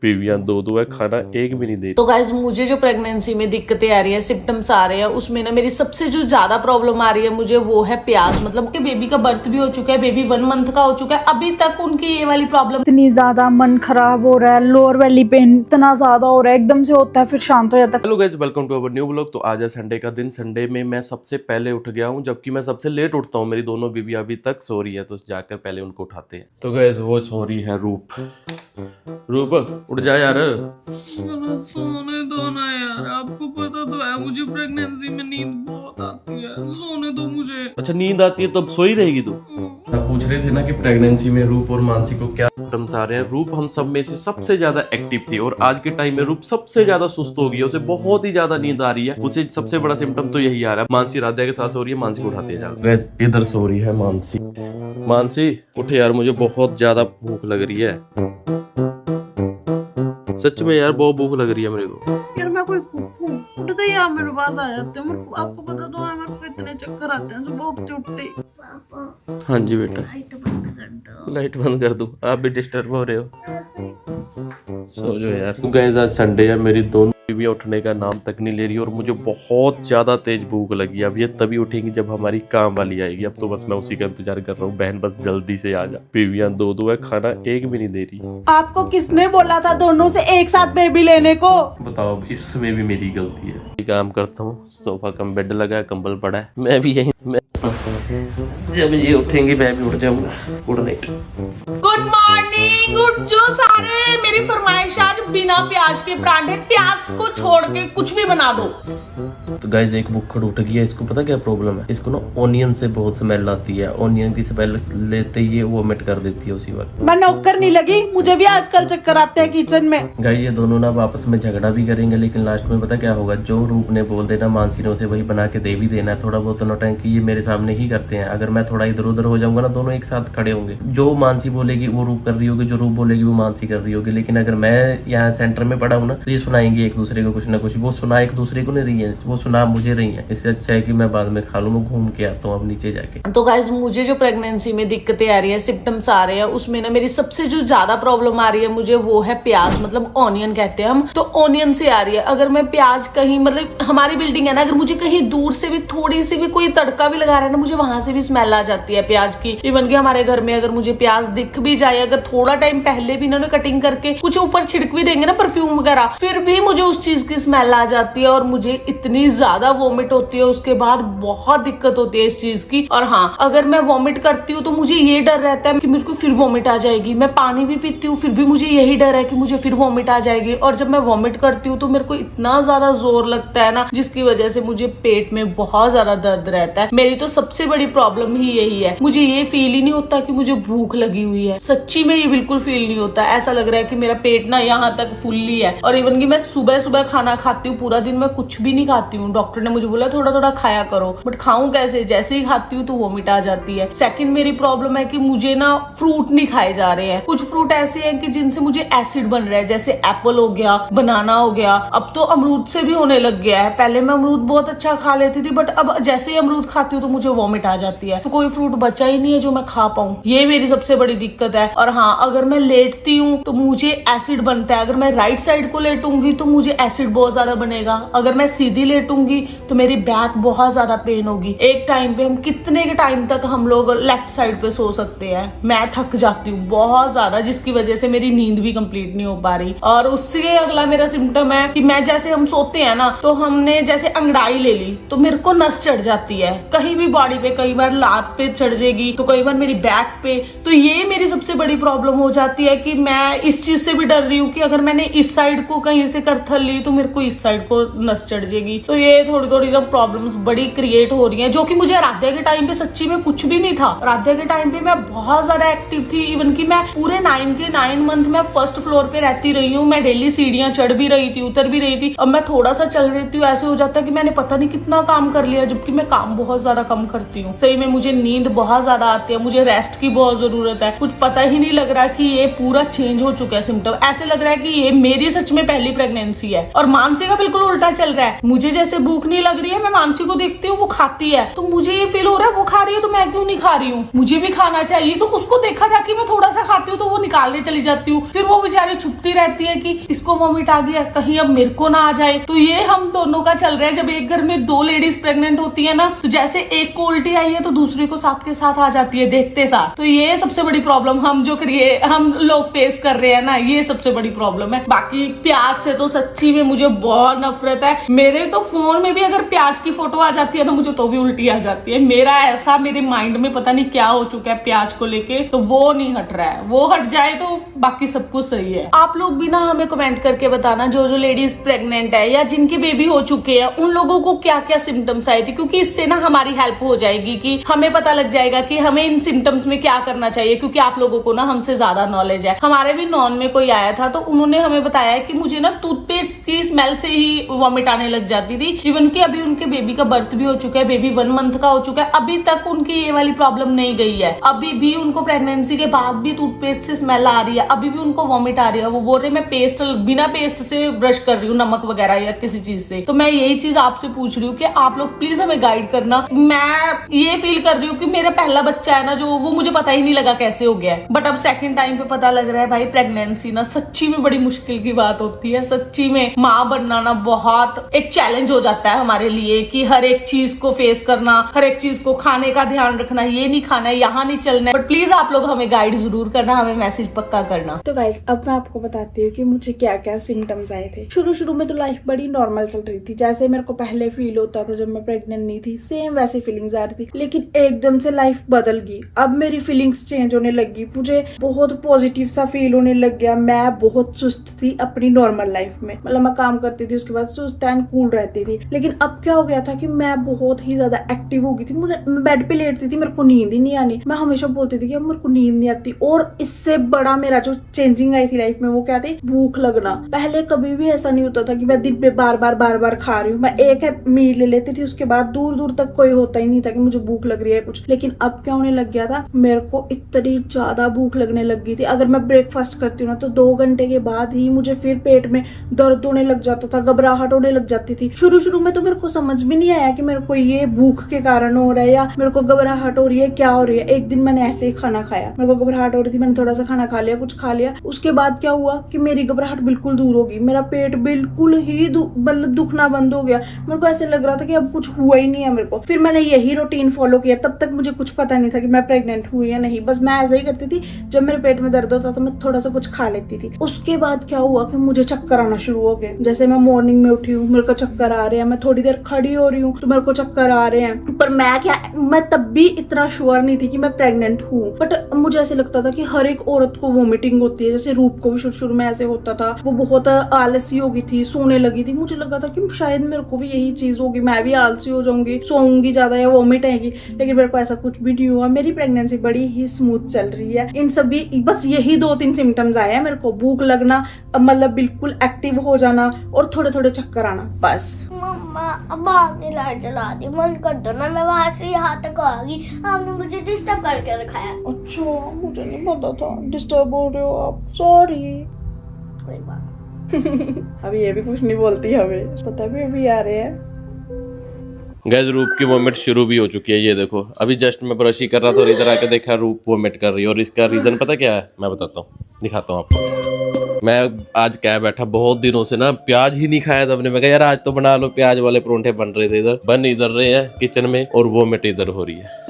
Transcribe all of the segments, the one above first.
बीवियां दो दो है, खाना एक भी नहीं दे रही। तो गाइज मुझे जो प्रेगनेंसी में दिक्कतें आ रही है, सिम्टम्स आ रहे हैं, उसमें ना मेरी सबसे जो ज्यादा प्रॉब्लम आ रही है मुझे, वो है प्यास। मतलब कि बेबी का बर्थ भी हो चुका है, बेबी 1 मंथ का हो चुका है, अभी तक उनकी ये वाली प्रॉब्लम। इतनी ज्यादा मन खराब हो रहा है, लोअर वैली पेन इतना ज्यादा हो रहा है, एकदम से होता है फिर शांत हो जाता है। Hello guys, welcome to our new vlog. तो आज है संडे का दिन। संडे में मैं सबसे पहले उठ गया हूँ, जबकि मैं सबसे लेट उठता हूँ। मेरी दोनों बीबी अभी तक सो रही है, तो जाकर पहले उनको उठाते हैं। तो गाइस वो सो रही है रूप। रूप उठ जा यार। सोने दो ना यार, आपको पता तो है मुझे प्रेगनेंसी में नींद बहुत आती है, सोने दो मुझे। अच्छा नींद आती है तो अब सोई रहेगी तू? पूछ रहे थे ना कि प्रेगनेंसी में रूप और मानसी को क्या सिम्टम्स आ रहे हैं। रूप हम सब में से सबसे ज्यादा एक्टिव थी और आज के टाइम में रूप सबसे ज्यादा सुस्त हो गई है। उसे बहुत ही ज्यादा नींद आ रही है। उसे सबसे बड़ा सिम्टम तो यही आ रहा है। मानसी राध्या के साथ सो रही है, मानसी को उठाते हैं। इधर सो रही है मानसी। मानसी उठ यार, मुझे बहुत ज्यादा भूख लग रही है। सच में यार बहुत भूख लग रही है मेरे को। यार मैं कोई कुकू उठते ही आप मेरे पास आ जाते हो। आपको पता तो है मेरे को इतने चक्कर आते हैं सुबह उठते उठते। हाँ जी बेटा, लाइट बंद कर दो। लाइट बंद कर दूं? आप भी डिस्टर्ब हो रहे हो, सो जाओ यार। तो गाइस आज संडे है, मेरी दोनों बीवियां उठने का नाम तक नहीं ले रही और मुझे बहुत ज्यादा तेज भूख लगी है। अब ये तभी उठेंगी जब हमारी काम वाली आएगी। अब तो बस मैं उसी का इंतजार कर रहा हूँ, बहन बस जल्दी से आ जा। बीवियां दो दो है, खाना एक भी नहीं दे रही। आपको किसने बोला था दोनों से एक साथ बेबी लेने को? बताओ, अब इसमें भी मेरी गलती है। एक काम करता हूँ, सोफा कम बेड लगा है, कंबल पड़ा है, मैं भी यही जब ये उठेंगी मैं भी उठ जाऊंगा। Good night. Good morning. उठ जो सारे। मेरी फरमाइश आज बिना प्याज के परांठे, प्याज को छोड़ के कुछ भी बना दो। तो गाइस एक बुक्कड़ उठ गया। इसको पता क्या प्रॉब्लम है? इसको ना ऑनियन से बहुत स्मेल आती है। ऑनियन की स्मेल लेते ही ये वोमिट कर देती है उसी वक्त। मैं नौकर नहीं लगी, मुझे भी आजकल चक्कर आते हैं किचन में। गाइस ये दोनों ना आपस में झगड़ा भी करेंगे, लेकिन लास्ट में पता क्या होगा? जो रूप ने बोल देना मानसी ने उसे वही बना के दे भी देना है। थोड़ा बहुत नौटंकी ये मेरे सामने ही करते हैं। अगर मैं थोड़ा इधर उधर हो जाऊंगा ना, दोनों एक साथ खड़े होंगे। जो मानसी बोलेगी वो रूप कर रही होगी, जो रूप बोलेगी वो मानसी कर रही होगी। लेकिन अगर मैं यहाँ सेंटर में पड़ा हूँ ना, तो ये सुनाएंगे एक दूसरे को कुछ ना कुछ। वो सुना एक दूसरे को नहीं रही है, वो सुना मुझे रही है। इससे अच्छा है कि मैं बाद में खा लूँ। मैं घूम के आता हूँ अब नीचे जाके। तो गाइज मुझे जो प्रेगनेंसी में दिक्कतें आ रही है, सिम्टम्स आ रहे हैं, उसमें ना मेरी सबसे जो ज्यादा प्रॉब्लम आ रही है मुझे, वो है प्याज। मतलब ऑनियन कहते हैं हम, तो ऑनियन से आ रही है। अगर मैं प्याज कहीं, मतलब हमारी बिल्डिंग है ना, अगर मुझे कहीं दूर से भी थोड़ी सी भी कोई तड़का भी लगा रहा है ना, मुझे वहां से भी स्मेल आ जाती है प्याज की। इवन कि हमारे घर में अगर मुझे प्याज दिख भी जाए, अगर थोड़ा टाइम पहले भी इन्होंने कटिंग करके कुछ ऊपर छिड़क भी देंगे ना, परफ्यूम वगैरह, फिर भी मुझे उस चीज की स्मेल आ जाती है और मुझे इतनी ज्यादा वॉमिट होती है। उसके बाद बहुत दिक्कत होती है इस चीज की। और हाँ, अगर मैं वॉमिट करती हूँ तो मुझे ये डर रहता है कि मुझको फिर वॉमिट आ जाएगी। मैं पानी भी पीती हूँ, फिर भी मुझे यही डर है कि मुझे फिर वॉमिट आ जाएगी। और जब मैं वॉमिट करती हूँ तो मेरे को इतना ज्यादा जोर लगता है ना, जिसकी वजह से मुझे पेट में बहुत ज्यादा दर्द रहता है। मेरी तो सबसे बड़ी प्रॉब्लम ही यही है। मुझे ये फील ही नहीं होता कि मुझे भूख लगी हुई है। सच्ची में ये बिल्कुल फील नहीं होता। ऐसा लग रहा है कि मेरा पेट ना यहाँ तक फुल्ली है। और इवन कि मैं सुबह सुबह खाना खाती हूँ, पूरा दिन मैं कुछ भी नहीं खाती हूँ। डॉक्टर ने मुझे बोला थोड़ा थोड़ा खाया करो, बट खाऊं कैसे? जैसे ही खाती हूँ तो वोमिट आ जाती है। सेकंड मेरी प्रॉब्लम है कि मुझे ना फ्रूट नहीं खाए जा रहे हैं। कुछ फ्रूट ऐसे हैं कि जिनसे मुझे एसिड बन रहा है, जैसे एप्पल हो गया, बनाना हो गया, अब तो अमरूद से भी होने लग गया है। पहले मैं अमरूद बहुत अच्छा खा लेती थी, बट अब जैसे ही अमरूद खाती हूँ तो मुझे वोमिट आ जाती है। तो कोई फ्रूट बचा ही नहीं है जो मैं खा पाऊँ। ये मेरी सबसे बड़ी दिक्कत है। और हाँ, अगर मैं लेटती हूँ तो मुझे एसिड बनता है। अगर मैं राइट साइड को लेटूंगी तो मुझे एसिड बहुत ज्यादा बनेगा। अगर मैं सीधी लेटूंगी तो मेरी बैक बहुत ज्यादा पेन होगी। एक टाइम पे हम कितने के टाइम तक हम लोग लेफ्ट साइड पे सो सकते हैं? मैं थक जाती हूँ बहुत ज्यादा, जिसकी वजह से मेरी नींद भी कंप्लीट नहीं हो पा रही। और उससे अगला मेरा सिम्टम है कि मैं जैसे हम सोते हैं ना, तो हमने जैसे अंगड़ाई ले ली तो मेरे को नस चढ़ जाती है कहीं भी बॉडी पे। कई बार लात पे चढ़ जाएगी, तो कई बार मेरी बैक पे। तो ये मेरी सबसे बड़ी प्रॉब्लम हो जाती है कि मैं इस चीज से भी डर रही हूँ कि अगर मैंने इस साइड को कहीं से करथल ली तो मेरे को इस साइड को नस चढ़ जाएगी। तो ये थोड़ी थोड़ी ना प्रॉब्लम्स बड़ी क्रिएट हो रही हैं, जो कि मुझे राध्या के टाइम पे सच्ची में कुछ भी नहीं था। राध्या के टाइम पे मैं बहुत ज्यादा एक्टिव थी। इवन कि मैं पूरे 9 मंथ में फर्स्ट फ्लोर पे रहती रही हूँ। मैं डेली सीढ़ियां चढ़ भी रही थी, उतर भी रही थी। अब मैं थोड़ा सा चल रही हूँ, ऐसे हो जाता है कि मैंने पता नहीं कितना काम कर लिया, जबकि मैं काम बहुत ज्यादा कम करती हूँ। सही में मुझे नींद बहुत ज्यादा आती है, मुझे रेस्ट की बहुत जरूरत है। कुछ पता ही नहीं लग रहा कि ये पूरा चेंज हो चुका है सिम्टम। ऐसे लग रहा है कि ये मेरी सच में पहली प्रेगनेंसी है। और मानसी का बिल्कुल उल्टा चल रहा है। मुझे जैसे जैसे भूख नहीं लग रही है, मैं मानसी को देखती हूँ वो खाती है, तो मुझे ये फील हो रहा है वो खा रही है तो मैं क्यों नहीं खा रही हूँ, मुझे भी खाना चाहिए। तो उसको देखा जाके मैं थोड़ा सा खाती हूँ तो वो निकालने चली जाती हूँ, फिर वो बेचारी छुपती रहती है कि इसको वॉमिट आ गया, कहीं अब मेरे को ना आ जाए। तो ये हम दोनों का चल रहा है। जब एक घर में 2 लेडीज प्रेग्नेंट होती है ना, तो जैसे एक को उल्टी आई है तो दूसरी को साथ के साथ आ जाती है देखते साथ। तो ये सबसे बड़ी प्रॉब्लम हम लोग फेस कर रहे हैं ना, ये सबसे बड़ी प्रॉब्लम है। बाकी प्याज से तो सच्ची में मुझे बहुत नफरत है। मेरे तो फोन में भी अगर प्याज की फोटो आ जाती है ना, मुझे तो भी उल्टी आ जाती है। मेरा ऐसा मेरे माइंड में पता नहीं क्या हो चुका है प्याज को लेके, तो वो नहीं हट रहा है। वो हट जाए तो बाकी सब कुछ सही है। आप लोग भी ना हमें कमेंट करके बताना, जो लेडीज प्रेग्नेंट है या जिनके बेबी हो चुके हैं, उन लोगों को क्या क्या सिम्टम्स आए थे, क्योंकि इससे ना हमारी हेल्प हो जाएगी कि हमें पता लग जाएगा कि हमें इन सिम्टम्स में क्या करना चाहिए। क्योंकि आप लोगों को ना हमसे ज्यादा नॉलेज है। हमारे भी नॉन में कोई आया था तो उन्होंने हमें बताया कि मुझे ना टूथपेस्ट की स्मेल से ही वॉमिट आने लग जाती थी। इवन कि अभी उनके बेबी का बर्थ भी हो चुका है, बेबी 1 मंथ का हो चुका है, अभी तक उनकी ये वाली प्रॉब्लम नहीं गई है। अभी भी उनको प्रेगनेंसी के बाद भी टूथपेस्ट से स्मेल आ रही है, अभी भी उनको वॉमिट आ रही है। वो बोल रहे मैं बिना पेस्ट से ब्रश कर रही हूँ, नमक वगैरह या किसी चीज से। तो मैं यही चीज आपसे पूछ रही हूँ कि आप लोग प्लीज हमें गाइड करना। मैं ये फील कर रही हूँ कि मेरा पहला बच्चा है ना जो, वो मुझे पता ही नहीं लगा कैसे हो गया है, बट अब सेकंड टाइम पे पता लग रहा है। भाई प्रेगनेंसी ना सच्ची में बड़ी मुश्किल की बात होती है। सच्ची में माँ बनना ना बहुत एक चैलेंज हो जाता है हमारे लिए, कि हर एक चीज को फेस करना, हर एक चीज को खाने का ध्यान रखना, ये नहीं खाना है, यहाँ नहीं चलना है। बट प्लीज आप लोग हमें गाइड जरूर करना, हमें मैसेज पक्का करना। तो गाइस अब मैं आपको बताती हूँ कि मुझे क्या क्या सिम्टम्स आए थे। शुरू में तो लाइफ बड़ी नॉर्मल चल रही थी, जैसे मेरे को पहले फील होता था जब मैं प्रेग्नेंट नहीं थी, सेम वैसी फीलिंग्स आ रही थी। लेकिन एकदम से लाइफ बदल गई। अब मेरी फीलिंग्स चेंज होने लगी, मुझे बहुत पॉजिटिव सा फील होने लग गया। मैं बहुत सुस्त थी अपनी नॉर्मल लाइफ में, मतलब मैं काम करती थी उसके बाद सुस्त एंड कूल रहती थी। लेकिन अब क्या हो गया था कि मैं बहुत ही ज्यादा एक्टिव हो गई थी। मुझे बेड पे लेटती थी, मेरे को नींद ही नहीं आनी। मैं हमेशा बोलती थी कि अब मेरे को नींद नहीं आती। और इससे बड़ा मेरा जो चेंजिंग आई थी लाइफ में, वो क्या थी, भूख लगना। पहले कभी भी ऐसा नहीं होता था कि मैं दिन पे बार बार खा रही हूँ। मैं एक मील ले लेती थी, उसके बाद दूर तक कोई होता ही नहीं था कि मुझे भूख लग रही है कुछ। लेकिन अब क्या होने लग गया था, मेरे को इतनी ज्यादा भूख लगने लग गई थी। अगर मैं ब्रेकफास्ट करती हूँ ना, तो 2 घंटे के बाद ही मुझे फिर पेट में दर्द होने लग जाता था, घबराहट होने लग जाती थी। शुरू में तो मेरे को समझ भी नहीं आया कि मेरे को ये भूख के कारण हो रहा है या मेरे को घबराहट हो रही है, क्या हो रही है। एक दिन मैंने ऐसे ही खाना खाया, मेरे को घबराहट हो रही थी, मैंने थोड़ा सा खाना खा लिया, कुछ खा लिया। उसके बाद क्या हुआ कि मेरी घबराहट बिल्कुल दूर हो गई, मेरा पेट बिल्कुल ही मतलब दुखना बंद हो गया। मेरे को ऐसे लग रहा था कि अब कुछ हुआ ही नहीं है मेरे को। फिर मैंने यही रूटीन फॉलो किया। तब तक मुझे कुछ पता नहीं था कि मैं प्रेग्नेंट हुई या नहीं, बस मैं ऐसा ही करती थी। जब मेरे पेट में दर्द होता था मैं थोड़ा सा कुछ खा लेती थी। उसके बाद क्या हुआ कि मुझे चक्कर आना शुरू हो गए। जैसे मैं मॉर्निंग में उठी हूँ, मेरे को चक्कर आ रहे हैं, मैं थोड़ी देर खड़ी हो रही हूँ तो मेरे को चक्कर आ रहे हैं। पर मैं तब भी इतना श्योर नहीं थी कि मैं प्रेग्नेंट हूँ। बट मुझे ऐसे लगता था कि हर एक औरत को वोमिटिंग होती है। जैसे रूप को भी शुरू में ऐसे होता था, वो बहुत आलसी हो गई थी, सोने लगी थी। मुझे लगा था कि शायद मेरे को भी यही चीज होगी, मैं भी आलसी हो जाऊंगी, सोऊंगी ज्यादा या वोमिट आएगी। लेकिन मेरे को ऐसा कुछ भी नहीं हुआ। मेरी प्रेगनेंसी बड़ी ही स्मूथ चल रही है। इन सभी बस यही 2-3 सिम्टम्स आए हैं मेरे को, भूख लगना, मतलब बिल्कुल एक्टिव हो जाना और थोड़े चक्कर आना, बस। मम्मा अब आपने लाइट जला दी, बंद कर दो ना, मैं वहाँ से यहाँ तक आ गई, आपने मुझे डिस्टर्ब करके रखा है। अच्छा, मुझे नहीं पता था डिस्टर्ब हो रहे हो आप, सॉरी। कोई बात अभी ये भी कुछ नहीं बोलती, हमें पता भी अभी आ रहे हैं। गैस रूप की वोमिट शुरू भी हो चुकी है। ये देखो, अभी जस्ट मैं ब्रश ही कर रहा था और इधर आके देखा रूप वोमिट कर रही है। और इसका रीज़न पता क्या है, मैं बताता हूँ, दिखाता हूँ आपको। मैं आज क्या बैठा, बहुत दिनों से ना प्याज ही नहीं खाया था अपने। मैं कहा यार आज तो बना लो, प्याज वाले परोंठे बन रहे थे, इधर बन इधर रहे हैं किचन में और वोमिट इधर हो रही है।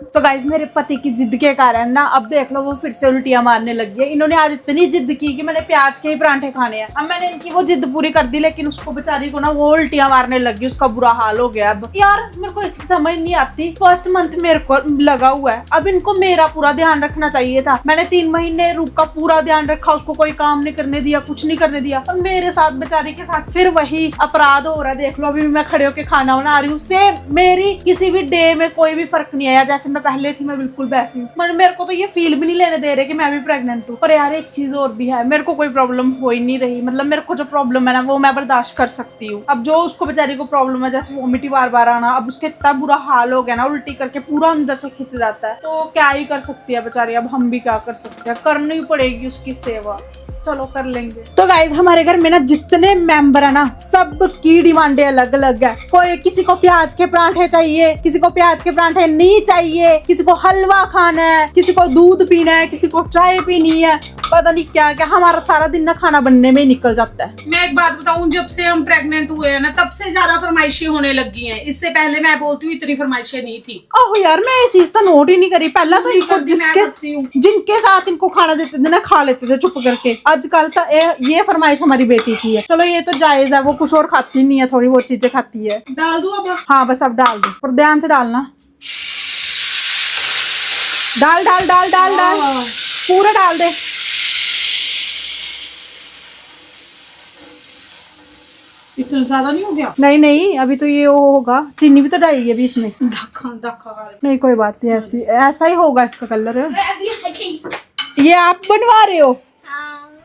तो गाइज मेरे पति की जिद के कारण ना अब देख लो वो फिर से उल्टियां मारने लग गई। इन्होंने आज इतनी जिद की कि मैंने प्याज के ही परांठे खाने हैं। अब मैंने इनकी वो जिद पूरी कर दी, लेकिन उसको बेचारी को ना वो उल्टियां मारने लग गई, उसका बुरा हाल हो गया। अब यार मेरे को एक चीज समझ नहीं आती, फर्स्ट मंथ मेरे को लगा हुआ है, अब इनको मेरा पूरा ध्यान रखना चाहिए था। मैंने 3 महीने रूप का पूरा ध्यान रखा, उसको कोई काम नहीं करने दिया, कुछ नहीं करने दिया। और मेरे साथ बेचारी के साथ फिर वही अपराध हो रहा है। देख लो अभी मैं खड़े होकर खाना बना रही हूँ, से मेरी किसी भी डे में कोई भी फर्क नहीं आया। जैसे मैं पहले थी मैं बिल्कुल वैसी हूँ। मेरे को तो ये फील भी नहीं लेने दे रहे कि मैं भी प्रेग्नेंट हूँ। पर यार एक चीज और भी है, मेरे को कोई प्रॉब्लम हो ही नहीं रही। मतलब मेरे को जो प्रॉब्लम है ना वो मैं बर्दाश्त कर सकती हूँ। अब जो उसको बेचारी को प्रॉब्लम है, जैसे वोमिट बार आना, अब उसके इतना बुरा हाल हो गया ना, उल्टी करके पूरा अंदर से खिंच जाता है। तो क्या ही कर सकती है बेचारी, अब हम भी क्या कर सकते हैं, करनी ही पड़ेगी उसकी सेवा। चलो कर लेंगे। तो गाइज हमारे घर में ना जितने मेंबर है ना सबकी डिमांडें अलग अलग है। कोई किसी को प्याज के पराठे चाहिए, किसी को प्याज के पराठे नहीं चाहिए, किसी को हलवा खाना है, किसी को दूध पीना है, किसी को चाय पीनी है, पता नहीं क्या क्या। हमारा सारा दिन ना खाना बनने में ही निकल जाता है। मैं एक बात बताऊं, जब से हम प्रेग्नेंट हुए हैं ना तब से ज्यादा फरमाइशें होने लगी हैं। इससे पहले मैं बोलती हूँ इतनी फरमाइशें नहीं थी। ओह यार मैं ये चीज तो नोट ही नहीं करी। पहला तो इनको करती हूँ। जिनके साथ इनको खाना देते थे ना खा लेते थे चुप करके। आजकल तो ये फरमाइश हमारी बेटी की है। चलो ये तो जायज है, वो कुछ और खाती नहीं है, थोड़ी बहुत चीजें खाती है। डाल दूं अब? हाँ बस अब डाल दो, पर ध्यान से डालना। डाल डाल डाल डाल डाल पूरा डाल दे। इतना ज्यादा नहीं हो गया? नहीं नहीं अभी तो ये वो होगा, चीनी भी तो डालेगी अभी इसमें। धक्का धक्का नहीं कोई बात नहीं, ऐसी ऐसा ही होगा इसका कलर। ये आप बनवा रहे हो?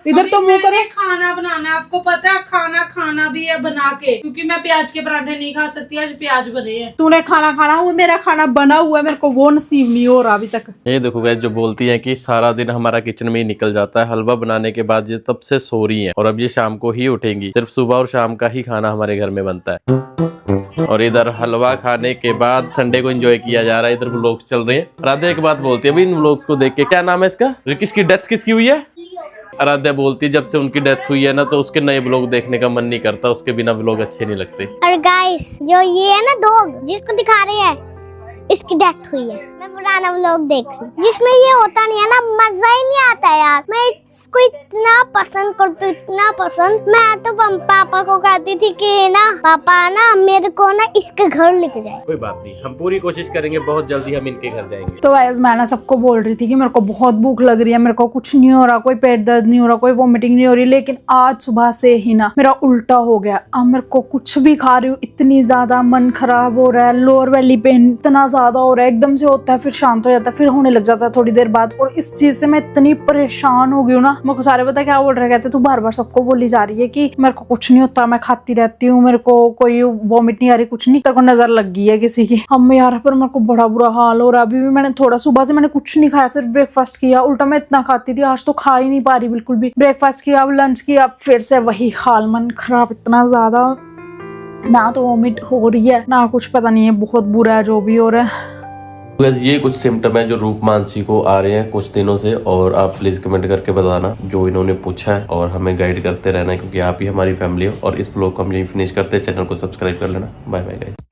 इधर तो मुंह करे। खाना बनाना है, आपको पता है खाना खाना भी है बना के, क्योंकि मैं प्याज के पराठे नहीं खा सकती। आज प्याज बने हैं। तूने खाना खाना हुआ, मेरा खाना बना हुआ है, मेरे को वो नसीब नहीं हो रहा अभी तक। ये देखो गाइस, जो बोलती है कि सारा दिन हमारा किचन में ही निकल जाता है हलवा बनाने के बाद, ये तब से सो रही है और अब ये शाम को ही उठेंगी। सिर्फ सुबह और शाम का ही खाना हमारे घर में बनता है। और इधर हलवा खाने के बाद संडे को एंजॉय किया जा रहा है। इधर व्लॉग्स चल रहे हैं। राधे एक बात बोलती है अभी इन व्लॉग्स को देख के, क्या नाम है इसका? किसकी डेथ किसकी हुई है? आराध्या बोलती है जब से उनकी डेथ हुई है ना तो उसके नए व्लॉग देखने का मन नहीं करता, उसके बिना व्लॉग अच्छे नहीं लगते। और गाइस जो ये है ना डॉग जिसको दिखा रहे हैं, इसकी डेथ हुई है। मैं पुराना व्लॉग देख रही हूँ जिसमें ये होता नहीं है ना, मजा ही नहीं आता यार। मैं इसको इतना पसंद करती हूँ, इतना पसंद। मैं तो पापा को कहती थी कि ना पापा ना मेरे को ना इसके घर लेके जाए। कोई बात नहीं, हम पूरी कोशिश करेंगे, बहुत जल्दी हम इनके घर जाएंगे। तो गाइस मैं ना सबको बोल रही थी कि मेरे को बहुत भूख लग रही है, मेरे को कुछ नहीं हो रहा, कोई पेट दर्द नहीं हो रहा, कोई वोमिटिंग नहीं हो रही, लेकिन आज सुबह से ही ना मेरा उल्टा हो गया। अब मेरे को कुछ भी खा रही हूँ इतनी ज्यादा मन खराब हो रहा है, लोअर वैली पेन इतना ज्यादा हो रहा है, एकदम से होता है फिर शांत हो जाता है, फिर होने लग जाता है थोड़ी देर बाद। और इस चीज से मैं इतनी परेशान हो गई हूँ ना, मेरे को सारे पता क्या बोल रहे, कहते तू बार बार सबको बोली जा रही है कि मेरे को कुछ नहीं होता, मैं खाती रहती हूँ, मेरे को कोई वॉमिट नहीं आ रही, कुछ नहीं, तेरे को नजर लग गई है किसी की। हम यार पर मेरे को बड़ा बुरा हाल हो रहा है। अभी भी मैंने थोड़ा सुबह से मैंने कुछ नहीं खाया, सिर्फ ब्रेकफास्ट किया। उल्टा मैं इतना खाती थी, आज तो खा ही नहीं पा रही बिल्कुल भी। ब्रेकफास्ट किया, अब लंच किया, अब फिर से वही हाल, मन खराब इतना ज्यादा, ना तो वॉमिट हो रही है ना कुछ, पता नहीं है, बहुत बुरा है जो भी हो रहा है। ये कुछ सिम्टम है जो रूपमानसी को आ रहे हैं कुछ दिनों से, और आप प्लीज कमेंट करके बताना जो इन्होंने पूछा है, और हमें गाइड करते रहना है क्योंकि आप ही हमारी फैमिली हो। और इस ब्लॉग को हम यही फिनिश करते हैं, चैनल को सब्सक्राइब कर लेना। Bye bye guys.